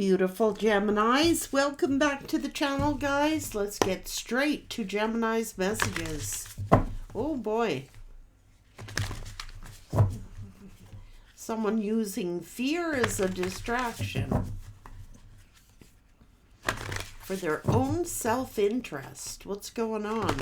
Beautiful Geminis, welcome back to the channel, guys. Let's get straight to Gemini's messages. Oh boy. Someone using fear as a distraction for their own self-interest. What's going on?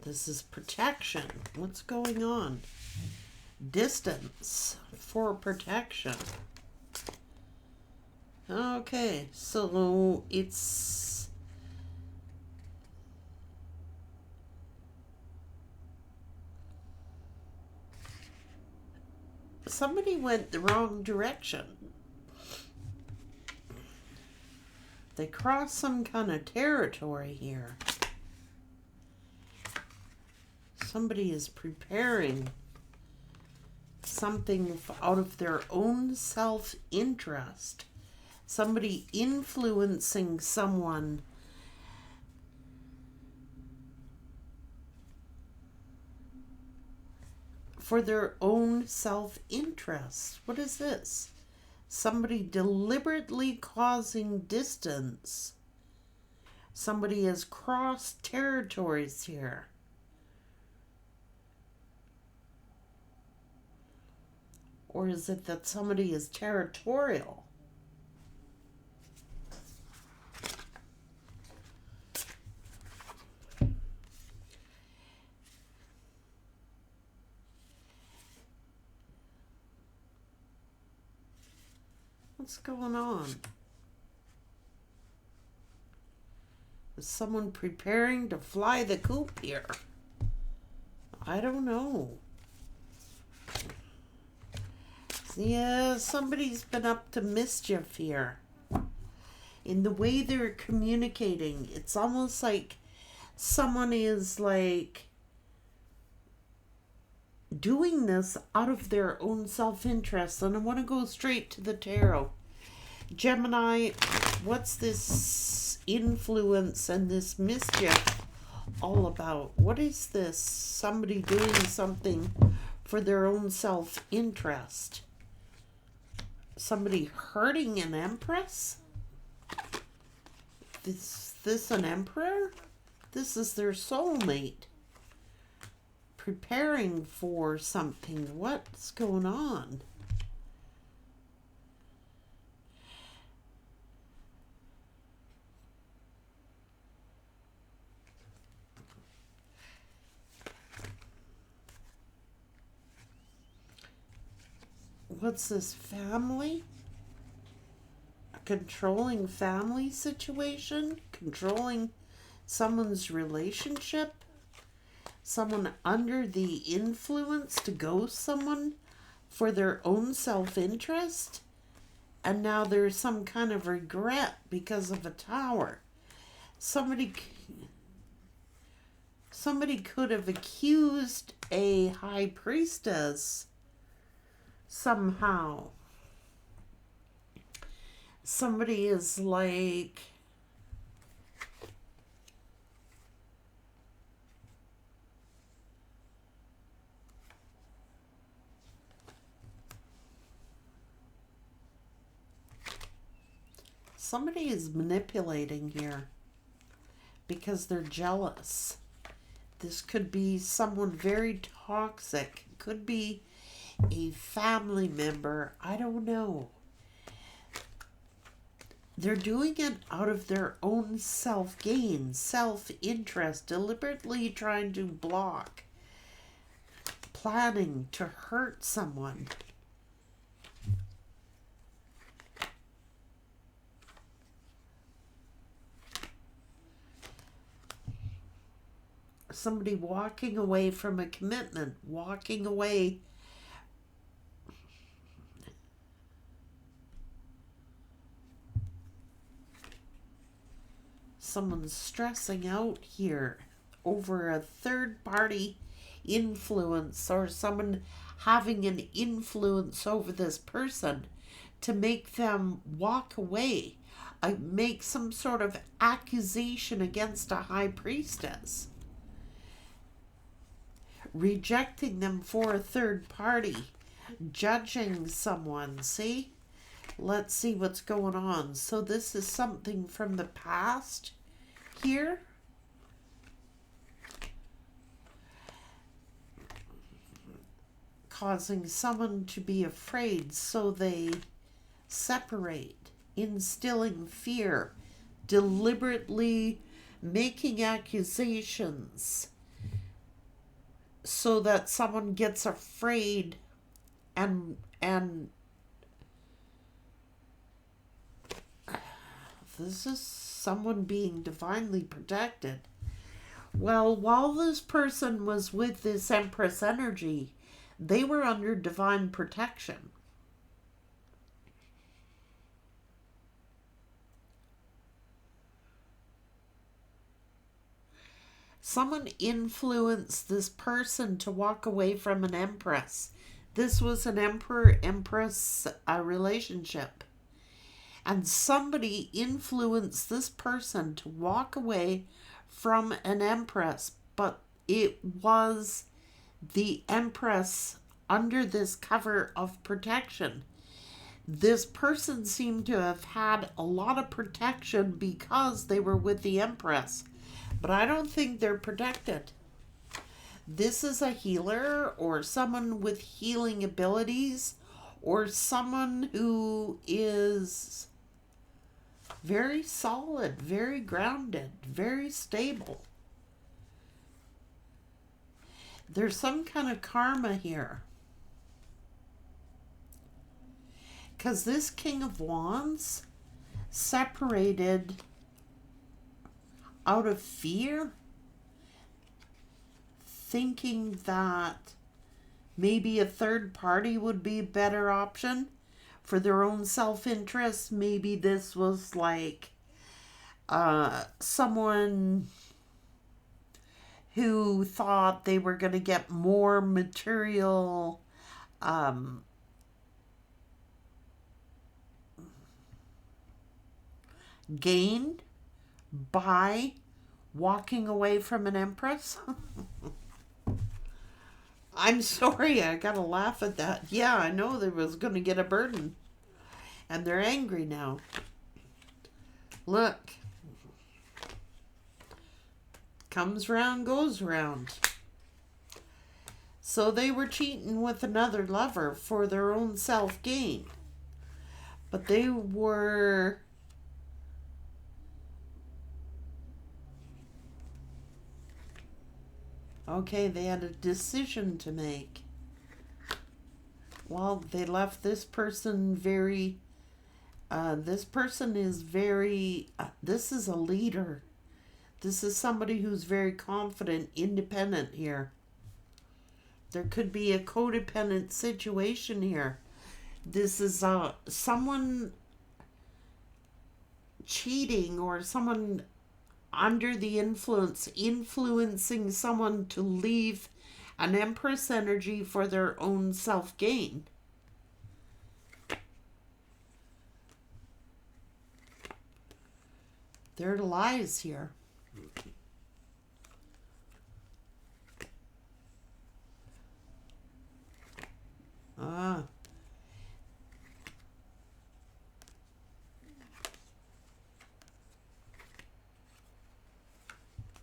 This is protection. What's going on? Distance for protection. Okay, so it's somebody went the wrong direction. They crossed some kind of territory here. Somebody is preparing something out of their own self-interest. Somebody influencing someone for their own self-interest. What is this? Somebody deliberately causing distance. Somebody has crossed territories here. Or is it that somebody is territorial? What's going on? Is someone preparing to fly the coop here? I don't know. Yeah, somebody's been up to mischief here. In the way they're communicating, it's almost like someone is like doing this out of their own self-interest. And I want to go straight to the tarot. Gemini, what's this influence and this mischief all about? What is this? Somebody doing something for their own self-interest. Somebody hurting an empress? This an emperor? This is their soulmate. Preparing for something. What's going on? What's this, family? A controlling family situation? Controlling someone's relationship? Someone under the influence to ghost someone for their own self-interest? And now there's some kind of regret because of a tower. Somebody could have accused a high priestess somehow. Somebody is like somebody is manipulating here because they're jealous. This could be someone very toxic. It could be a family member. I don't know. They're doing it out of their own self-gain, self-interest, deliberately trying to block, planning to hurt someone. Somebody walking away from a commitment, walking away. Someone's stressing out here over a third-party influence, or someone having an influence over this person to make them walk away. Make some sort of accusation against a high priestess. rejecting them for a third party, judging someone. See? Let's see what's going on. So this is something from the past here. Causing someone to be afraid, so they separate, instilling fear, deliberately making accusations so that someone gets afraid and this is someone being divinely protected. Well, while this person was with this Empress energy, they were under divine protection. Someone influenced this person to walk away from an Empress. This was an emperor-empress relationship. And somebody influenced this person to walk away from an Empress. But it was the Empress under this cover of protection. This person seemed to have had a lot of protection because they were with the Empress. But I don't think they're protected. This is a healer or someone with healing abilities or someone who is very solid, very grounded, very stable. There's some kind of karma here. Because this King of Wands separated out of fear, thinking that maybe a third party would be a better option for their own self-interest. Maybe this was like someone who thought they were going to get more material gain by walking away from an Empress. I'm sorry, I gotta laugh at that. Yeah, I know they was gonna get a burden. And they're angry now. Look. Comes round, goes round. So they were cheating with another lover for their own self-gain. But they were... Okay, they had a decision to make. Well, they left this person very... this person is very... this is a leader. This is somebody who's very confident, independent here. There could be a codependent situation here. This is someone cheating or someone under the influence, influencing someone to leave an Empress energy for their own self-gain. There are lies here. Ah.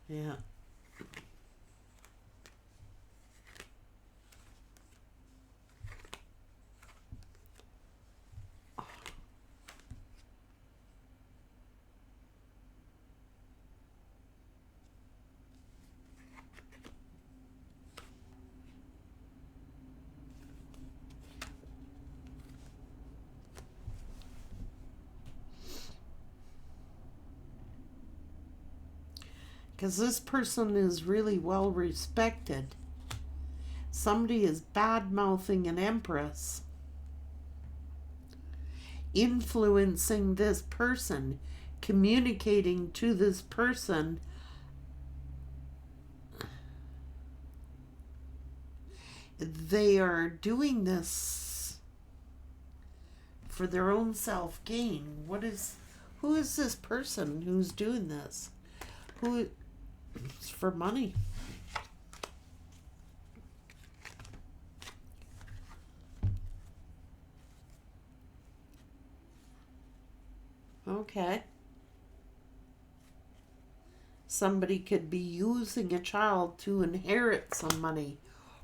Yeah. Because this person is really well respected. Somebody is bad-mouthing an Empress, influencing this person, communicating to this person they are doing this for their own self-gain. Who is this person who's doing this? It's for money. Okay. Somebody could be using a child to inherit some money,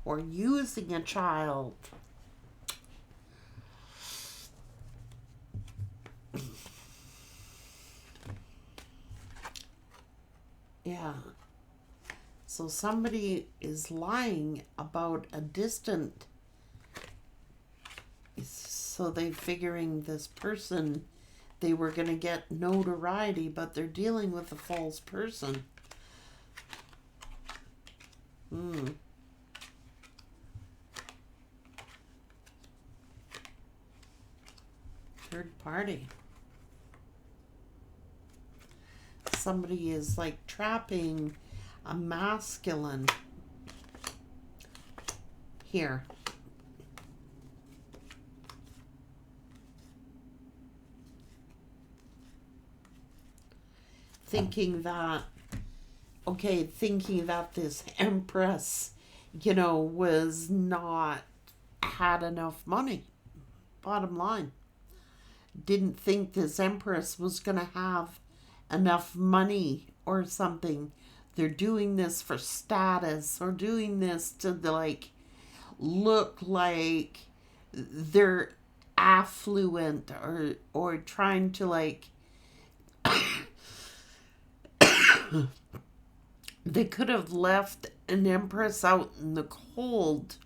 or using a child. Yeah. So somebody is lying about a distant. So they're figuring this person, they were going to get notoriety, but they're dealing with a false person. Third party. Somebody is like trapping a masculine here. Thinking that this empress, was not, had enough money. Bottom line. Didn't think this empress was going to have enough money or something. They're doing this for status, or doing this to look like they're affluent, or trying to they could have left an empress out in the cold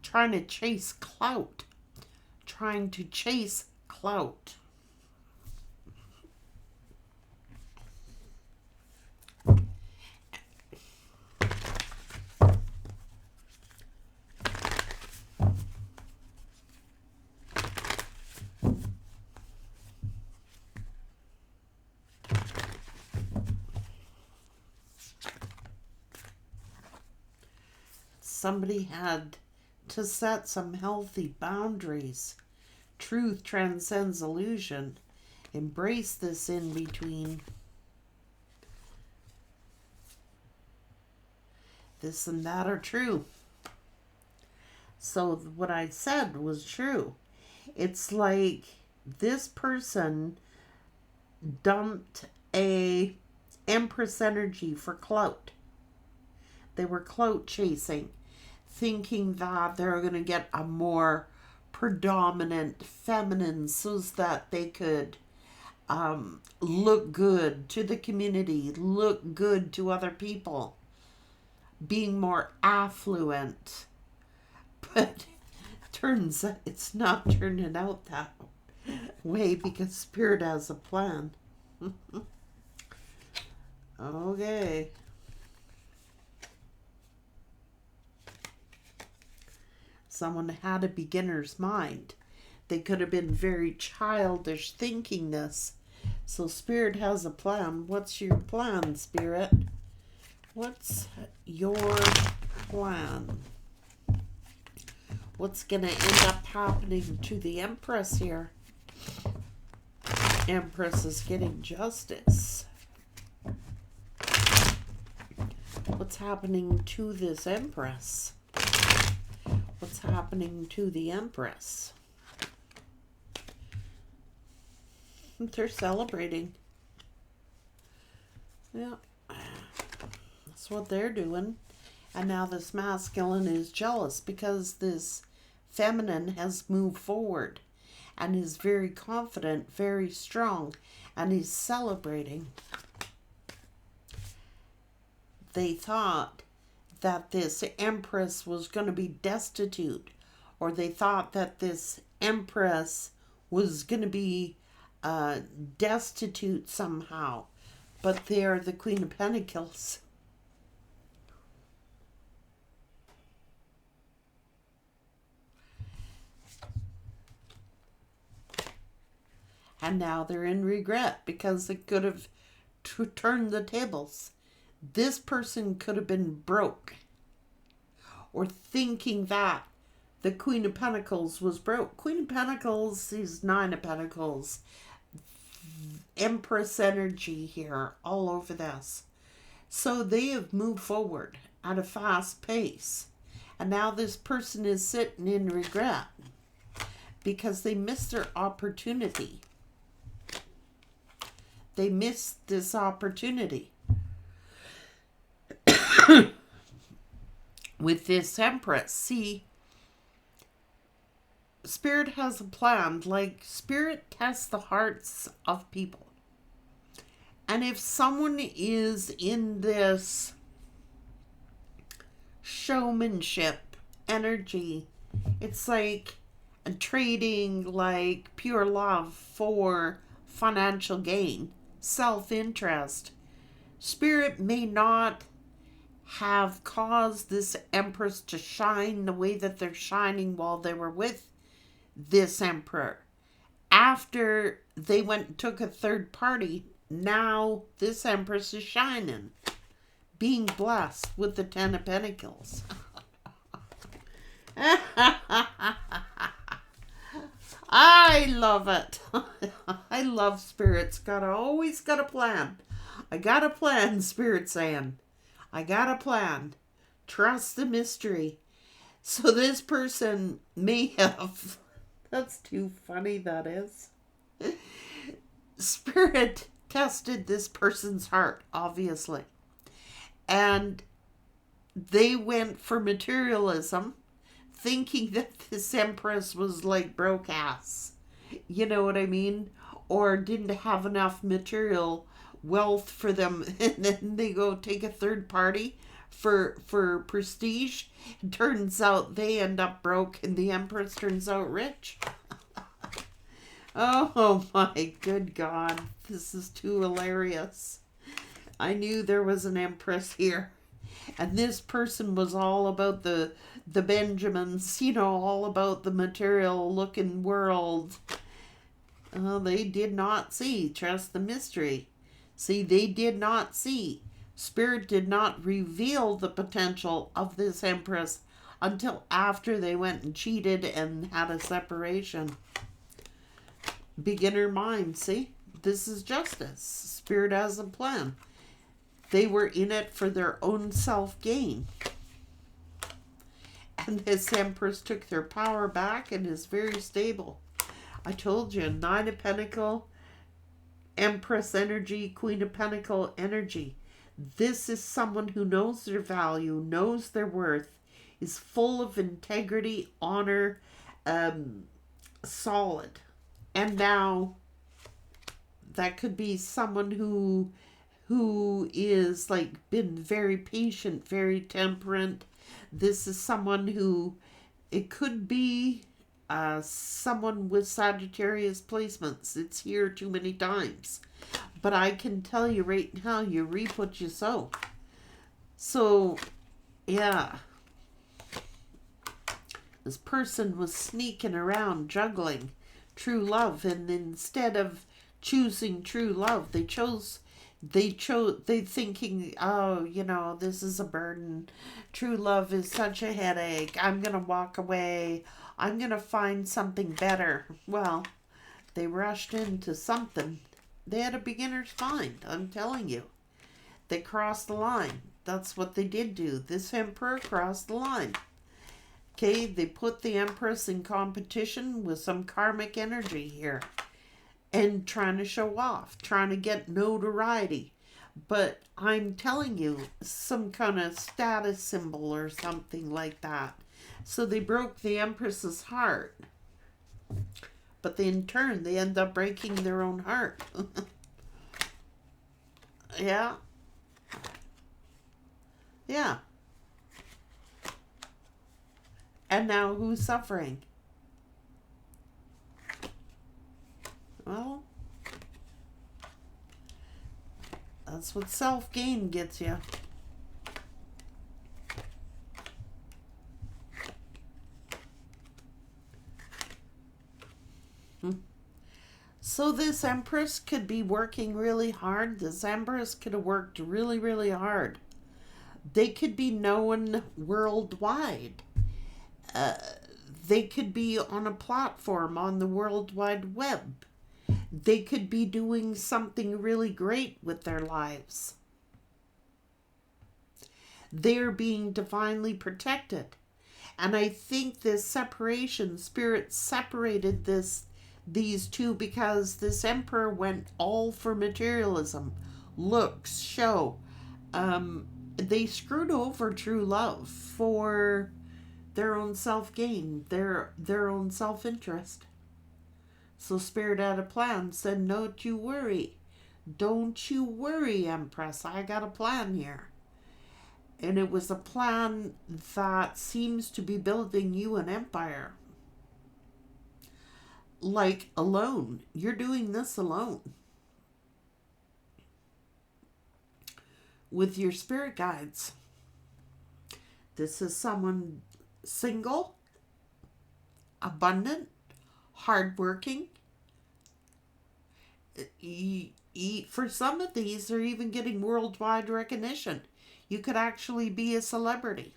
trying to chase clout. Somebody had to set some healthy boundaries. Truth transcends illusion. Embrace this in between. This and that are true. So what I said was true. It's like this person dumped a empress energy for clout. They were clout chasing, thinking that they're going to get a more predominant feminine so that they could look good to the community, look good to other people, being more affluent. But turns out it's not turning out that way because Spirit has a plan. Okay. Someone had a beginner's mind. They could have been very childish thinking this. So Spirit has a plan. What's your plan, Spirit? What's your plan? What's going to end up happening to the Empress here? Empress is getting justice. What's happening to this Empress? What's happening to the Empress? They're celebrating. Yeah. That's what they're doing. And now this masculine is jealous because this feminine has moved forward and is very confident, very strong, and he's celebrating. They thought that this empress was going to be destitute, or they thought that this empress was going to be destitute somehow, but they're the Queen of Pentacles. And now they're in regret because they could have turned the tables. This person could have been broke, or thinking that the Queen of Pentacles was broke. Queen of Pentacles is Nine of Pentacles. Empress energy here all over this. So they have moved forward at a fast pace. And now this person is sitting in regret because they missed their opportunity. They missed this opportunity. With this Empress, see, Spirit has a plan. Like, Spirit tests the hearts of people. And if someone is in this showmanship energy, it's like trading like pure love for financial gain, self-interest. Spirit may not have caused this Empress to shine the way that they're shining while they were with this Emperor. After they went and took a third party, now this Empress is shining, being blessed with the Ten of Pentacles. I love it. I love Spirit's always got a plan. I got a plan, Spirit saying. I got a plan. Trust the mystery. So this person may have... That's too funny, that is. Spirit tested this person's heart, obviously. And they went for materialism, thinking that this Empress was like broke ass. You know what I mean? Or didn't have enough material wealth for them. And then they go take a third party for prestige. It turns out they end up broke and the Empress turns out rich. Oh my good God. This is too hilarious. I knew there was an Empress here. And this person was all about the Benjamins, you know, all about the material looking world. They did not see. Trust the mystery. See, they did not see. Spirit did not reveal the potential of this Empress until after they went and cheated and had a separation. Beginner mind, see? This is justice. Spirit has a plan. They were in it for their own self-gain. And this Empress took their power back and is very stable. I told you, Nine of Pentacles, Empress energy, Queen of Pentacles energy. This is someone who knows their value, knows their worth, is full of integrity, honor, solid. And now that could be someone who is like been very patient, very temperate. This is someone who, it could be someone with Sagittarius placements. It's here too many times. But I can tell you right now, you reap what you sow. So, yeah. This person was sneaking around, juggling true love. And instead of choosing true love, they thinking, oh, you know, this is a burden. True love is such a headache. I'm going to walk away. I'm going to find something better. Well, they rushed into something. They had a beginner's mind, I'm telling you. They crossed the line. That's what they did do. This Emperor crossed the line. Okay, they put the Empress in competition with some karmic energy here. And trying to show off, trying to get notoriety. But I'm telling you, some kind of status symbol or something like that. So they broke the Empress's heart. But in turn, they end up breaking their own heart. Yeah. Yeah. And now who's suffering? Well, that's what self-gain gets you. So this Empress could be working really hard. This Empress could have worked really, really hard. They could be known worldwide. They could be on a platform on the World Wide Web. They could be doing something really great with their lives. They're being divinely protected. And I think this separation, Spirit separated this these two, because this emperor went all for materialism, looks, show. They screwed over true love for their own self-gain, their own self-interest. So Spirit had a plan, said, don't you worry. Don't you worry, Empress. I got a plan here. And it was a plan that seems to be building you an empire. Like alone. You're doing this alone. With your spirit guides. This is someone single, abundant, hardworking. For some of these, they're even getting worldwide recognition. You could actually be a celebrity.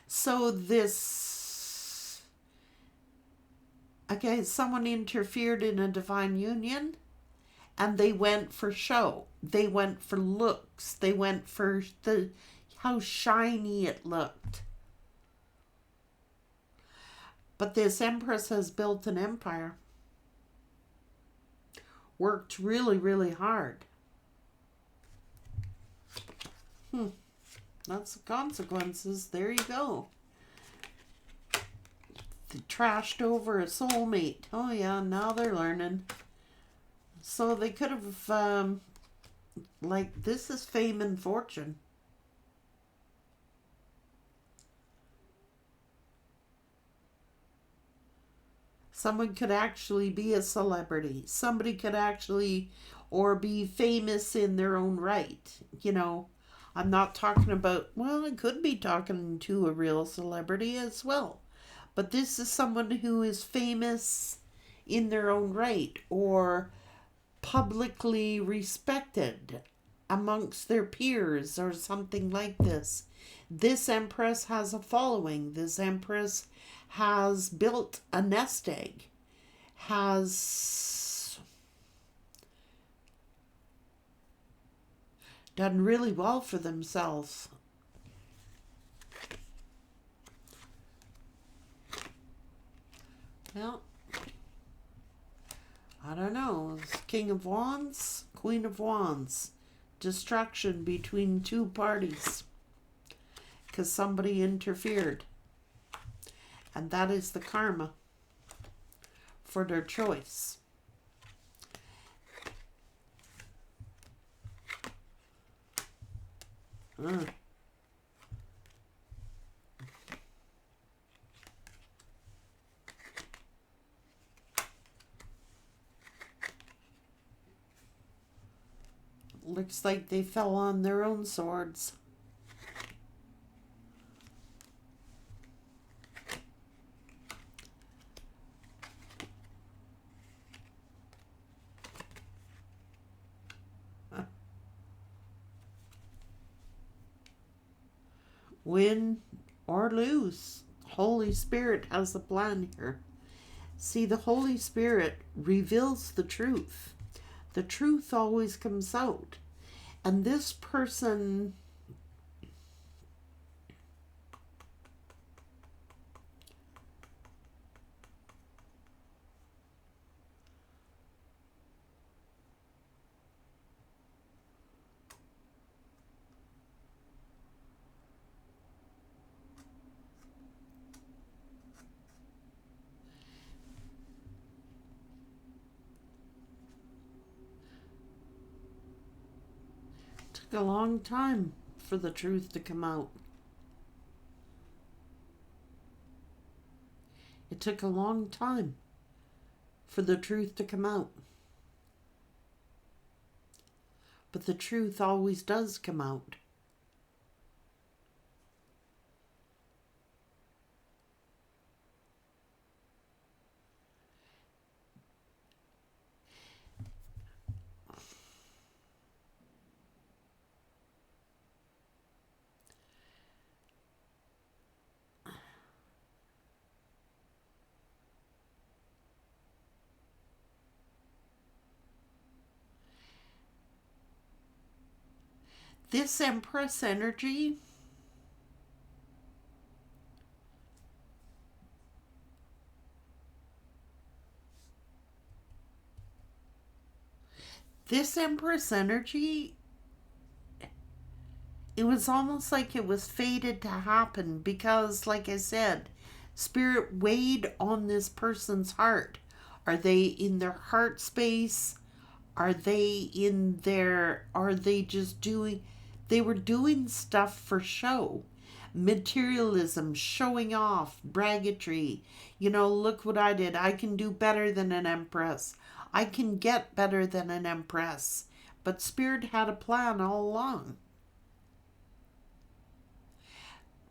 So this, okay, someone interfered in a divine union, and they went for show. They went for looks. They went for how shiny it looked. But this Empress has built an empire. Worked really, really hard. That's the consequences. There you go. They trashed over a soulmate. Oh yeah, now they're learning. So they could have, like, this is fame and fortune. Someone could actually be a celebrity. Somebody could actually, or be famous in their own right. You know, I'm not talking about, well, I could be talking to a real celebrity as well. But this is someone who is famous in their own right, or publicly respected amongst their peers, or something like this. This Empress has a following. This Empress has built a nest egg, has done really well for themselves. Well, I don't know. King of Wands, Queen of Wands. Distraction between two parties because somebody interfered. And that is the karma for their choice. Looks like they fell on their own swords. Win or lose, Holy Spirit has a plan here. See, the Holy Spirit reveals the truth. The truth always comes out. And this person took a long time for the truth to come out. It took a long time for the truth to come out. But the truth always does come out. This Empress energy This Empress energy, it was almost like it was fated to happen because, like I said, Spirit weighed on this person's heart. Are they in their heart space? Are they are they just doing, they were doing stuff for show. Materialism, showing off, braggatry. You know, look what I did. I can do better than an empress. I can get better than an empress. But Spirit had a plan all along.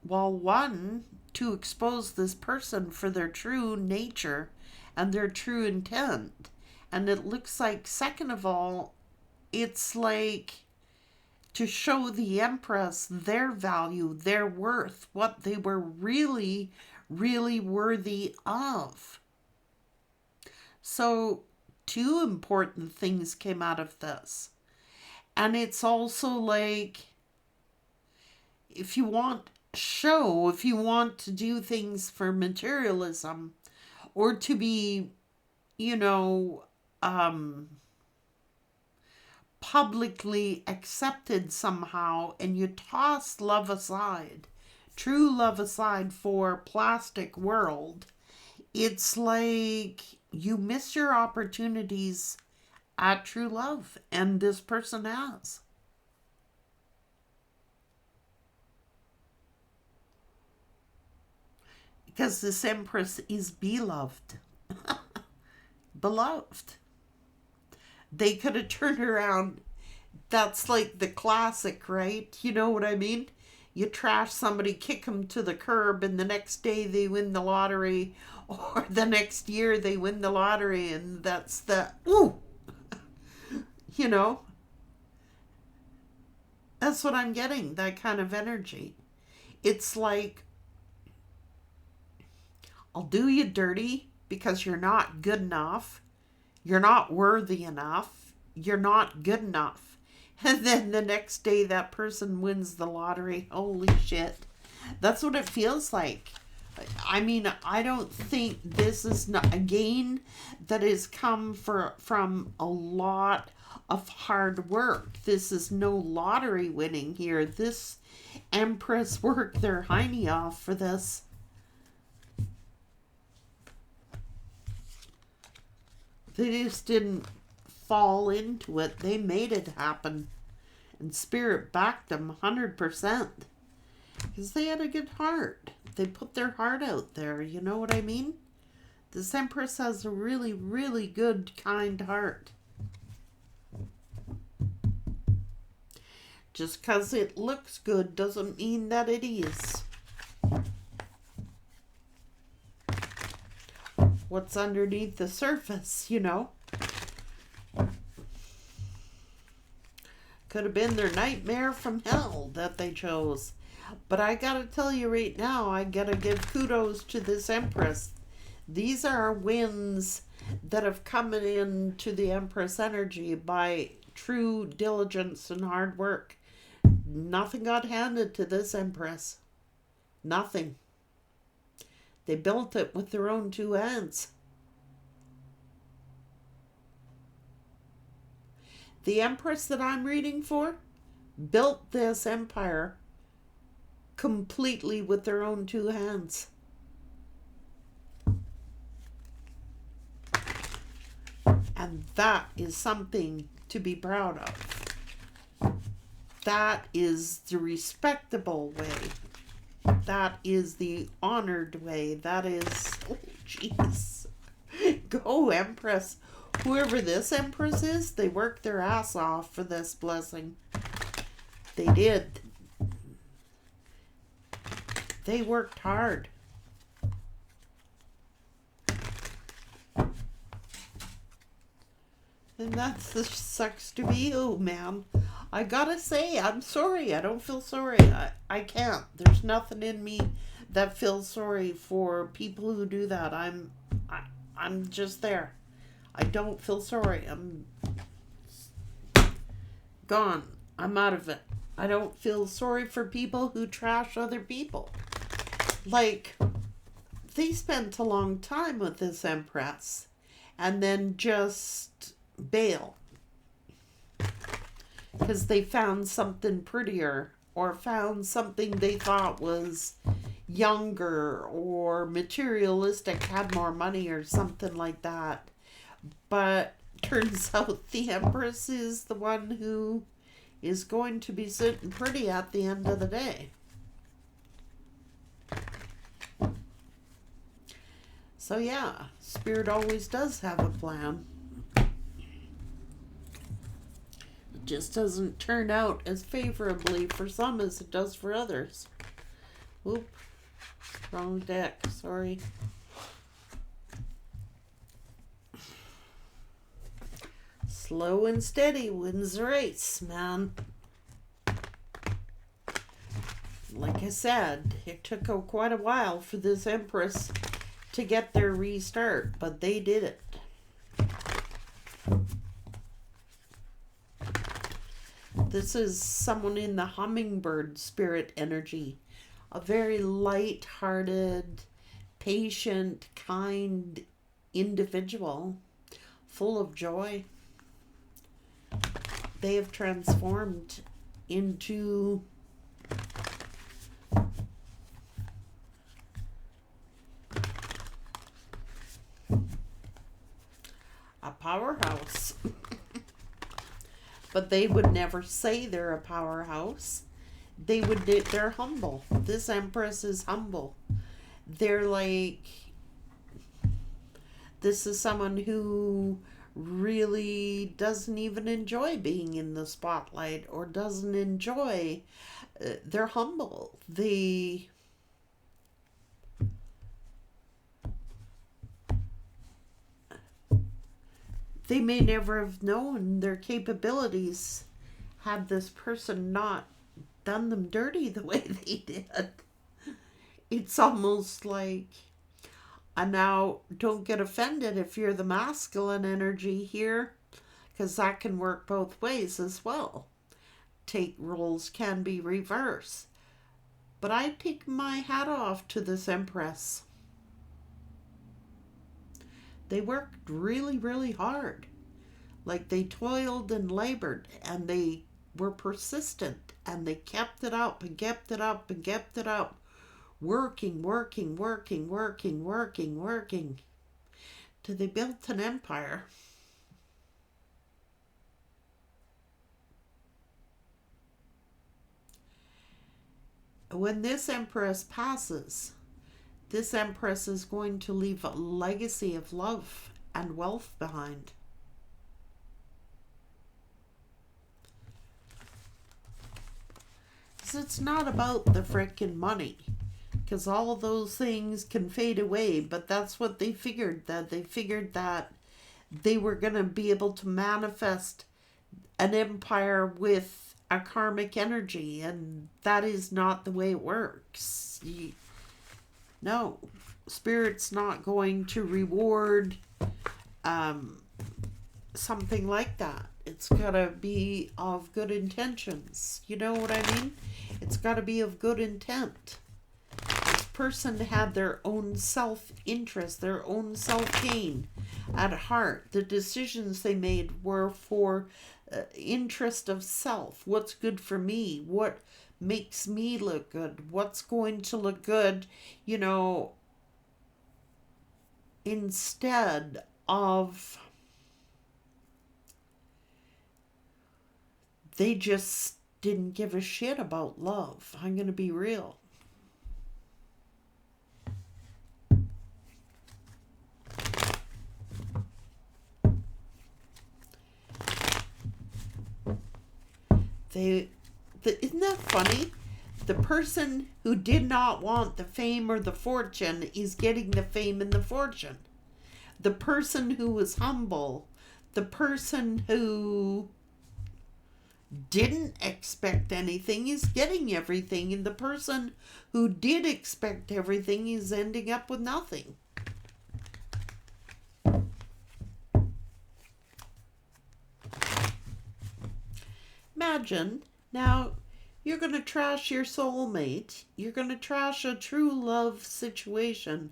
Well, one, to expose this person for their true nature and their true intent. And it looks like, second of all, it's like to show the Empress their value, their worth, what they were really, really worthy of. So, two important things came out of this. And it's also like, if you want show, if you want to do things for materialism, or to be, you know, publicly accepted somehow, and you toss love aside, true love aside for plastic world, it's like you miss your opportunities at true love, and this person has. Because this Empress is beloved. Beloved. They could have turned around. That's like the classic, right? You know what I mean? You trash somebody, kick them to the curb, and the next day they win the lottery, or the next year they win the lottery, and that's the, ooh, you know? That's what I'm getting, that kind of energy. It's like, I'll do you dirty because you're not good enough. You're not worthy enough. You're not good enough. And then the next day that person wins the lottery. Holy shit. That's what it feels like. I mean, I don't think this is not a gain that has come from a lot of hard work. This is no lottery winning here. This Empress worked their hiney off for this. They just didn't fall into it. They made it happen. And Spirit backed them 100%. Because they had a good heart. They put their heart out there. You know what I mean? This Empress has a really, really good, kind heart. Just because it looks good doesn't mean that it is. What's underneath the surface, you know? Could have been their nightmare from hell that they chose. But I gotta tell you right now, I gotta give kudos to this Empress. These are wins that have come into the Empress energy by true diligence and hard work. Nothing got handed to this Empress. Nothing. They built it with their own two hands. The Empress that I'm reading for built this empire completely with their own two hands. And that is something to be proud of. That is the respectable way. That is the honored way. That is, oh jeez. Go Empress. Whoever this Empress is, they worked their ass off for this blessing. They did. They worked hard. And that sucks to be you, man. I gotta say, I'm sorry. I don't feel sorry. I can't. There's nothing in me that feels sorry for people who do that. I'm just there. I don't feel sorry. I'm gone. I'm out of it. I don't feel sorry for people who trash other people. Like, they spent a long time with this Empress and then just bail. because they found something prettier or found something they thought was younger or materialistic, had more money or something like that. But turns out the Empress is the one who is going to be sitting pretty at the end of the day. So yeah, Spirit always does have a plan. It just doesn't turn out as favorably for some as it does for others. Oop, wrong deck, sorry. Slow and steady wins the race, man. Like I said, it took quite a while for this Empress to get their restart, but they did it. This is someone in the hummingbird spirit energy. A very light-hearted, patient, kind individual, full of joy. They have transformed into a powerhouse. But they would never say they're a powerhouse. They're humble. This Empress is humble. They're like, this is someone who really doesn't even enjoy being in the spotlight or doesn't enjoy, they're humble. They may never have known their capabilities had this person not done them dirty the way they did. It's almost like, and now don't get offended if you're the masculine energy here, because that can work both ways as well. Take roles can be reversed. But I take my hat off to this Empress. They worked really, really hard. Like they toiled and labored and they were persistent and they kept it up and kept it up and kept it up. Working. Till they built an empire. When this Empress passes, this Empress is going to leave a legacy of love and wealth behind. So it's not about the frickin' money, because all of those things can fade away, but that's what they figured, that they were going to be able to manifest an empire with a karmic energy, and that is not the way it works. No, Spirit's not going to reward something like that. It's got to be of good intentions. You know what I mean? It's got to be of good intent. This person had their own self-interest, their own self-gain at heart. The decisions they made were for interest of self. What's good for me? What makes me look good? What's going to look good, instead of they just didn't give a shit about love. I'm going to be real. Isn't that funny? The person who did not want the fame or the fortune is getting the fame and the fortune. The person who was humble, the person who didn't expect anything is getting everything, and the person who did expect everything is ending up with nothing. Imagine, now, you're going to trash your soulmate. You're going to trash a true love situation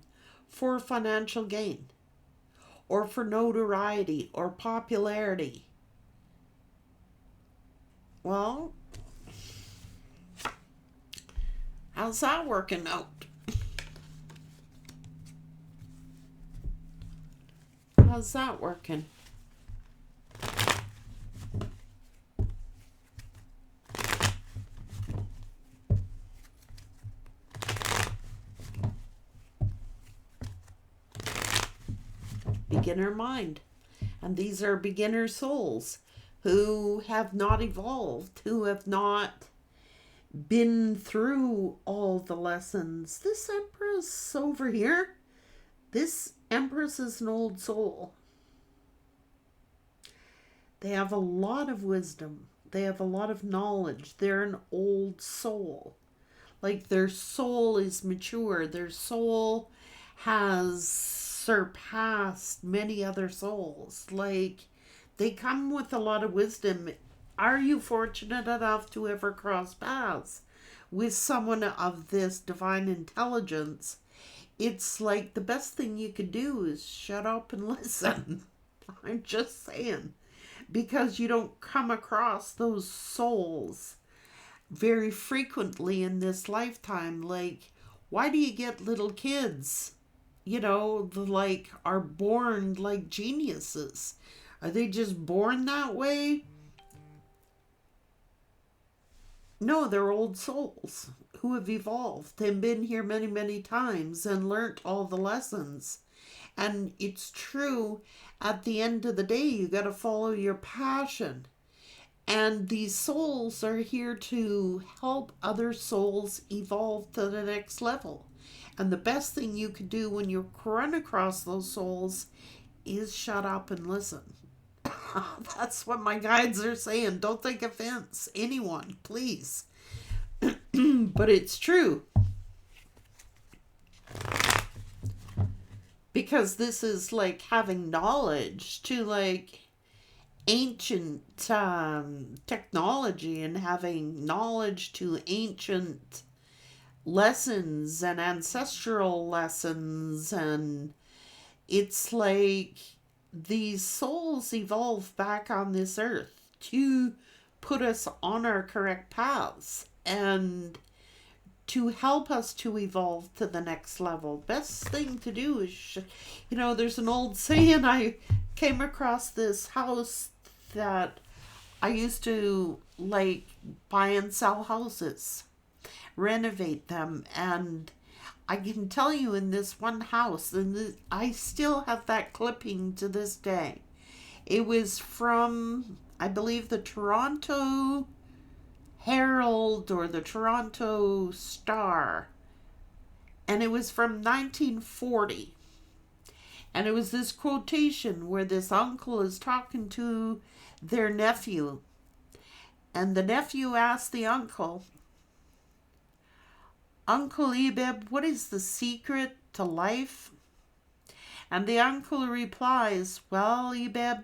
for financial gain, or for notoriety, or popularity. Well, how's that working out? How's that working? Beginner mind. And these are beginner souls who have not evolved, who have not been through all the lessons. This Empress over here, this Empress is an old soul. They have a lot of wisdom. They have a lot of knowledge. They're an old soul. Like their soul is mature. Their soul has surpassed many other souls. Like they come with a lot of wisdom. Are you fortunate enough to ever cross paths with someone of this divine intelligence? It's like the best thing you could do is shut up and listen. I'm just saying. Because you don't come across those souls very frequently in this lifetime. Like, why do you get little kids, like are born like geniuses? Are they just born that way? No, they're old souls who have evolved and been here many, many times and learnt all the lessons. And it's true, at the end of the day, you got to follow your passion. And these souls are here to help other souls evolve to the next level. And the best thing you could do when you run across those souls is shut up and listen. That's what my guides are saying. Don't take offense, anyone, please. But it's true. Because this is like having knowledge to like ancient technology and having knowledge to ancient lessons and ancestral lessons. And it's like these souls evolve back on this earth to put us on our correct paths and to help us to evolve to the next level. Best thing to do is, there's an old saying. I came across this house that I used to like buy and sell houses, renovate them, and I can tell you in this one house, and I still have that clipping to this day. It was from, I believe, the Toronto Herald or the Toronto Star, and it was from 1940. And it was this quotation where this uncle is talking to their nephew, and the nephew asked the uncle, "Uncle Ebeb, what is the secret to life?" And the uncle replies, "Well, Ebeb,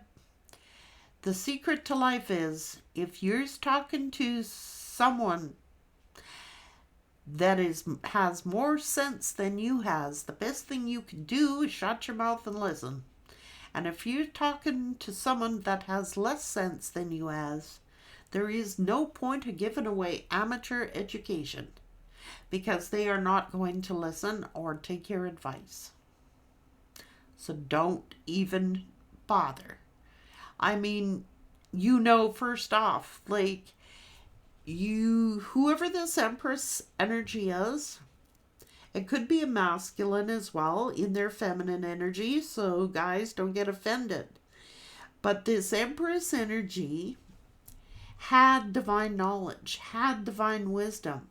the secret to life is if you're talking to someone that has more sense than you has, the best thing you can do is shut your mouth and listen. And if you're talking to someone that has less sense than you has, there is no point of giving away amateur education because they are not going to listen or take your advice. So don't even bother." I mean, first off, like, whoever this Empress energy is, it could be a masculine as well in their feminine energy, so guys, don't get offended. But this Empress energy had divine knowledge, had divine wisdom.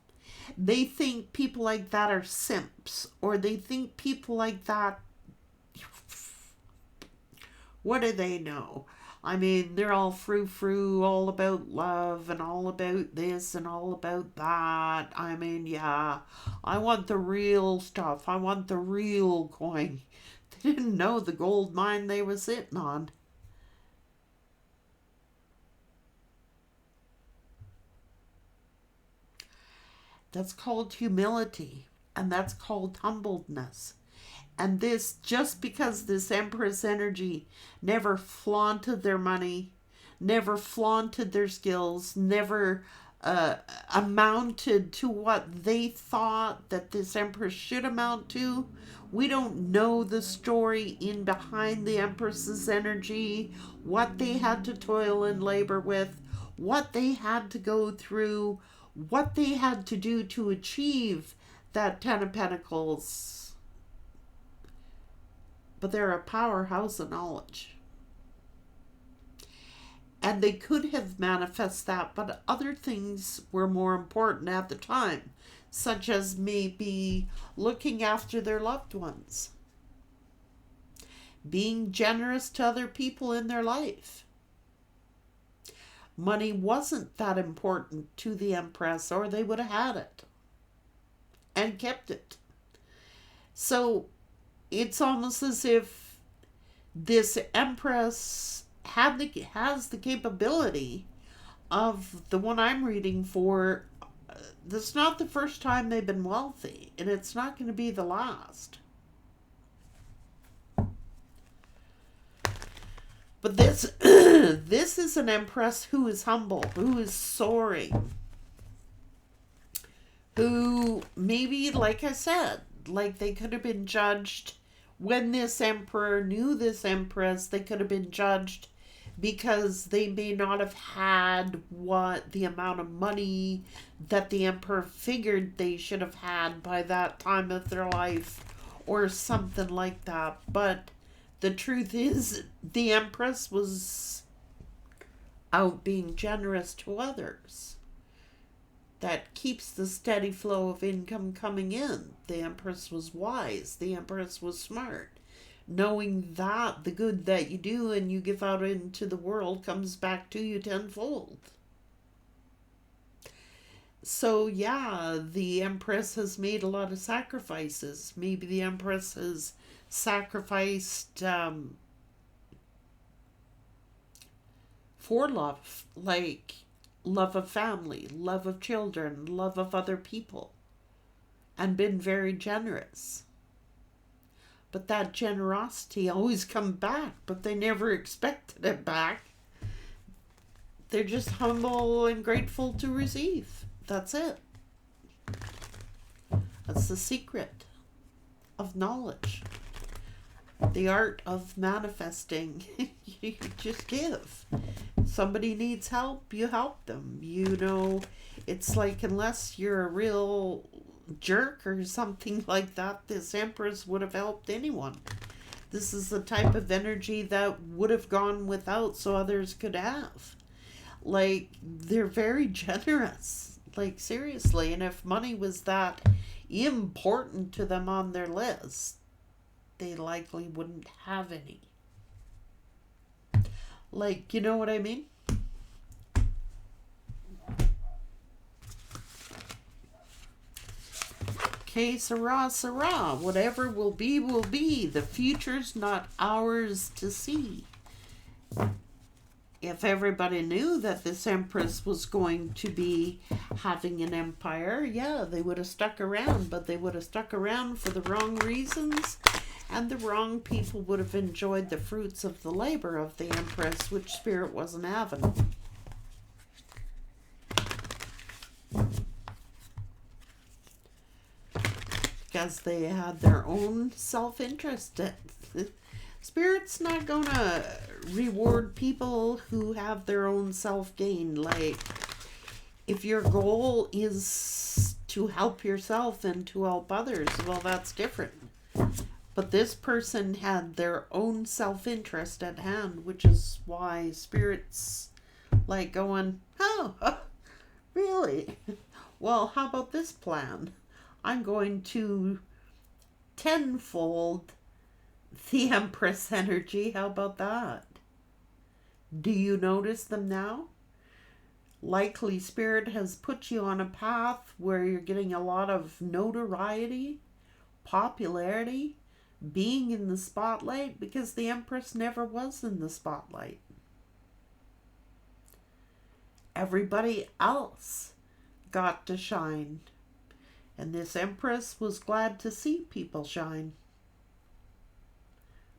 They think people like that are simps, or they think people like that, what do they know? I mean, they're all frou-frou, all about love and all about this and all about that. I mean, yeah, I want the real stuff. I want the real coin. They didn't know the gold mine they were sitting on. That's called humility, and that's called humbledness. And this, just because this Empress energy never flaunted their money, never flaunted their skills, never amounted to what they thought that this empress should amount to. We don't know the story in behind the empress's energy, what they had to toil and labor with, what they had to go through, what they had to do to achieve that Ten of Pentacles. But they're a powerhouse of knowledge. And they could have manifested that, but other things were more important at the time, such as maybe looking after their loved ones, being generous to other people in their life. Money wasn't that important to the Empress, or they would have had it and kept it. So it's almost as if this Empress has the capability of the one I'm reading for. This is not the first time they've been wealthy, and it's not going to be the last. But this this is an Empress who is humble, who is soaring, who maybe, like I said, like they could have been judged when this emperor knew this empress. They could have been judged because they may not have had what the amount of money that the emperor figured they should have had by that time of their life, or something like that. But the truth is, the empress was out being generous to others. That keeps the steady flow of income coming in. The empress was wise. The empress was smart. Knowing that the good that you do and you give out into the world comes back to you tenfold. So yeah, the empress has made a lot of sacrifices. Maybe the empress has sacrificed for love, like love of family, love of children, love of other people, and been very generous. But that generosity always come back, but they never expected it back. They're just humble and grateful to receive. That's it. That's the secret of knowledge. The art of manifesting. You just give. Somebody needs help, you help them. You know, it's like, unless you're a real jerk or something like that, this empress would have helped anyone. This is the type of energy that would have gone without so others could have. Like, they're very generous. Like, seriously. And if money was that important to them on their list, they likely wouldn't have any. Like, you know what I mean? Okay, Sarah, Sarah, whatever will be, will be. The future's not ours to see. If everybody knew that this empress was going to be having an empire, yeah, they would have stuck around, but they would have stuck around for the wrong reasons, and the wrong people would have enjoyed the fruits of the labor of the empress, which Spirit wasn't having. Because they had their own self-interest. Spirit's not gonna reward people who have their own self-gain. Like, if your goal is to help yourself and to help others, well, that's different. But this person had their own self-interest at hand, which is why Spirit's like going, oh, really? Well, how about this plan? I'm going to tenfold the Empress energy. How about that? Do you notice them now? Likely Spirit has put you on a path where you're getting a lot of notoriety, popularity, being in the spotlight, because the Empress never was in the spotlight. Everybody else got to shine. And this Empress was glad to see people shine.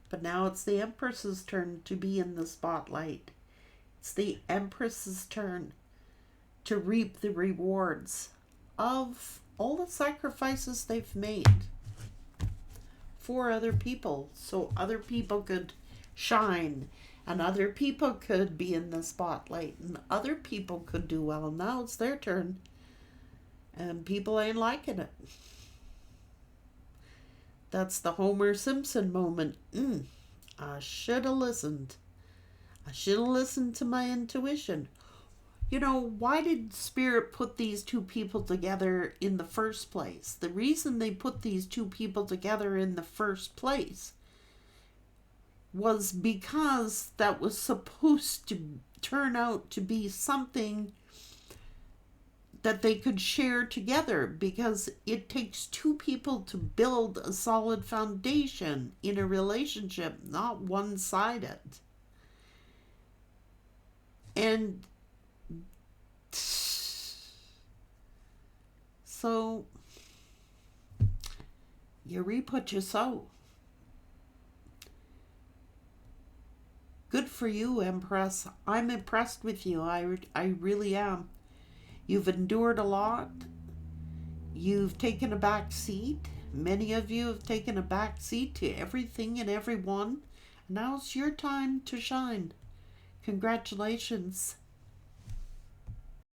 But now it's the Empress's turn to be in the spotlight. It's the Empress's turn to reap the rewards of all the sacrifices they've made for other people, so other people could shine and other people could be in the spotlight and other people could do well. And now it's their turn and people ain't liking it. That's the Homer Simpson moment. I should have listened. I should have listened to my intuition. You know, why did Spirit put these two people together in the first place? The reason they put these two people together in the first place was because that was supposed to turn out to be something that they could share together, because it takes two people to build a solid foundation in a relationship, not one-sided. And so you reap what you sow. Good for you, Empress. I'm impressed with you. I really am. You've endured a lot. You've taken a back seat. Many of you have taken a back seat to everything and everyone. Now it's your time to shine. Congratulations.